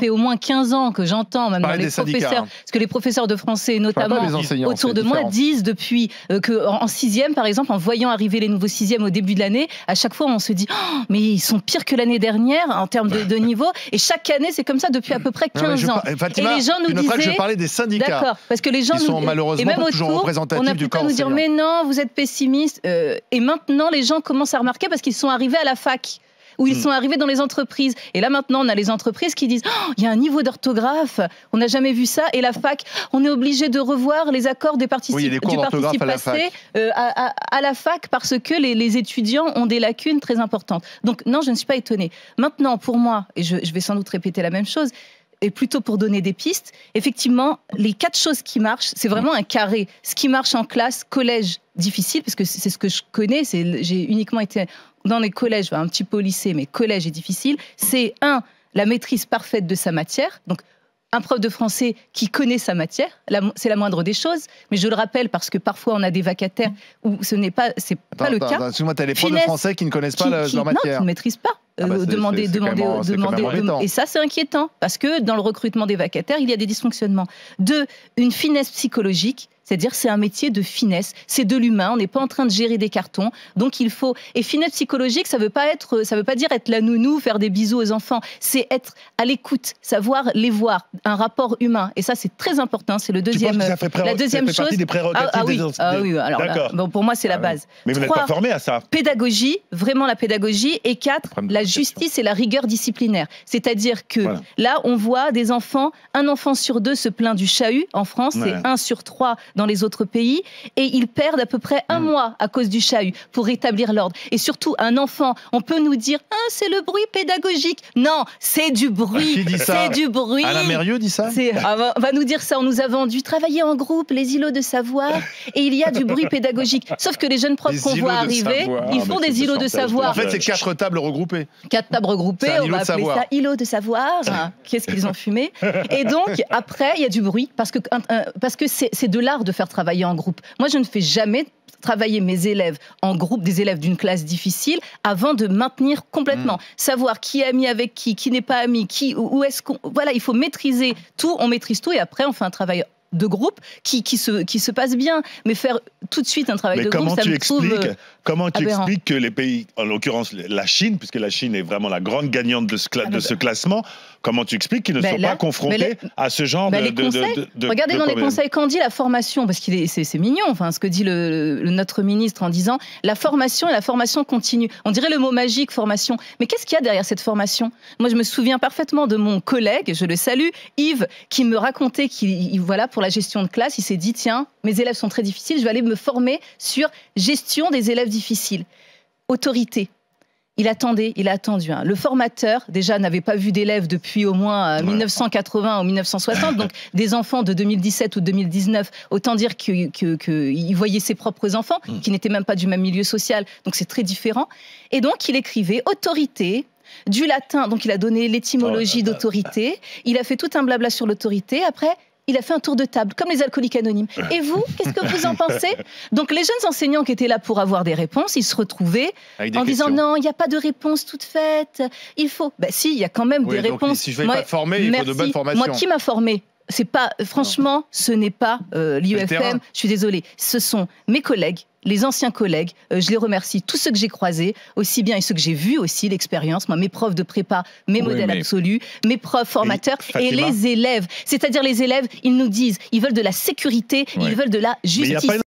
fait au moins 15 ans que j'entends, même dans les professeurs, parce que les professeurs de français, notamment autour de moi, disent depuis qu'en 6e, par exemple, en voyant arriver les nouveaux 6e au début de l'année, à chaque fois, on se dit oh, mais ils sont pires que l'année dernière en termes de niveau. Et chaque année, c'est comme ça depuis à peu près 15 ans. Fatima, et les gens nous disaient... je parlais des syndicats. D'accord, parce que les gens sont malheureusement pas toujours représentatifs du corps enseignant. On a pu nous dire, mais non, vous êtes pessimiste. Et maintenant, les gens commencent à remarquer parce qu'ils sont arrivés à la fac. Où ils sont arrivés dans les entreprises. Et là, maintenant, on a les entreprises qui disent oh, il y a un niveau d'orthographe, on n'a jamais vu ça. Et la fac, on est obligé de revoir les accords du participe passé à la fac parce que les étudiants ont des lacunes très importantes. Donc, non, je ne suis pas étonnée. Maintenant, pour moi, et je vais sans doute répéter la même chose, et plutôt pour donner des pistes, effectivement, les 4 choses qui marchent, c'est vraiment un carré. Ce qui marche en classe, collège, difficile, parce que c'est ce que je connais, j'ai uniquement été dans les collèges, un petit peu au lycée, mais collège est difficile. C'est 1, la maîtrise parfaite de sa matière. Donc, un prof de français qui connaît sa matière, c'est la moindre des choses. Mais je le rappelle parce que parfois on a des vacataires où c'est pas le cas. Excuse-moi, tu as les profs de français qui ne connaissent pas leur matière. Non, qui ne maîtrisent pas. Demander. Et ça, c'est inquiétant parce que dans le recrutement des vacataires, il y a des dysfonctionnements. 2, une finesse psychologique. C'est-à-dire, c'est un métier de finesse, c'est de l'humain. On n'est pas en train de gérer des cartons, donc il faut. Et finesse psychologique, ça veut pas dire être la nounou, faire des bisous aux enfants. C'est être à l'écoute, savoir les voir, un rapport humain. Et ça, c'est très important. C'est le deuxième. La deuxième chose. Des prérogatives oui. Alors là, bon, pour moi, c'est la base. Mais vous n'êtes pas formé à ça. Pédagogie, vraiment la pédagogie. Et 4, la justice et la rigueur disciplinaire. C'est-à-dire que là, on voit des enfants, 1 enfant sur 2 se plaint du chahut en France, c'est 1 sur 3 dans les autres pays, et ils perdent à peu près 1 mois à cause du chahut pour rétablir l'ordre. Et surtout, un enfant, on peut nous dire « Ah, c'est le bruit pédagogique ». Non, c'est du bruit. Qui dit ça ? C'est du bruit. Alain Mérieux dit ça ? On va nous dire ça. On nous a vendu travailler en groupe, les îlots de savoir, et il y a du bruit pédagogique. Sauf que les jeunes profs qu'on voit arriver, ils font des îlots de savoir. En fait, c'est 4 tables regroupées. 4 tables regroupées, on va appeler ça îlot de savoir. Qu'est-ce qu'ils ont fumé ? Et donc, après, il y a du bruit, parce que c'est de l'art de faire travailler en groupe. Moi, je ne fais jamais travailler mes élèves en groupe, des élèves d'une classe difficile, avant de maintenir complètement. Savoir qui est ami avec qui n'est pas ami, où est-ce qu'on... Voilà, il faut maîtriser tout, on maîtrise tout, et après, on fait un travail de groupe qui se passe bien. Mais faire tout de suite un travail de groupe, ça me trouve Comment tu expliques que les pays, en l'occurrence la Chine, puisque la Chine est vraiment la grande gagnante de ce classement, comment tu expliques qu'ils ne sont pas confrontés à ce genre de Regardez dans les conseils qu'en dit la formation, parce que c'est mignon, enfin, ce que dit notre ministre en disant la formation et la formation continue. On dirait le mot magique, formation. Mais qu'est-ce qu'il y a derrière cette formation ? Moi, je me souviens parfaitement de mon collègue, je le salue, Yves, qui me racontait voilà, pour la gestion de classe, il s'est dit, tiens, mes élèves sont très difficiles, je vais aller me former sur gestion des élèves difficiles. Autorité. Il a attendu. Le formateur, déjà, n'avait pas vu d'élèves depuis au moins 1980 ou 1960, donc des enfants de 2017 ou 2019, autant dire qu'il voyait ses propres enfants, qui n'étaient même pas du même milieu social, donc c'est très différent. Et donc, il écrivait autorité, du latin, donc il a donné l'étymologie d'autorité, il a fait tout un blabla sur l'autorité, après... Il a fait un tour de table, comme les alcooliques anonymes. Et vous, qu'est-ce que vous en pensez ? Donc les jeunes enseignants qui étaient là pour avoir des réponses, ils se retrouvaient en disant non, il n'y a pas de réponse toute faite. Il faut... Ben si, il y a quand même des réponses. Si je ne vais pas te former, il faut de bonnes formations. Moi, qui m'a formé ? C'est pas, franchement, ce n'est pas l'IEFM, je suis désolée. Ce sont mes collègues, les anciens collègues, je les remercie, tous ceux que j'ai croisés, aussi bien et ceux que j'ai vus aussi, l'expérience, moi, mes profs de prépa, mes modèles absolus, mes profs formateurs et les élèves. C'est-à-dire les élèves, ils nous disent, ils veulent de la sécurité, ils veulent de la justice.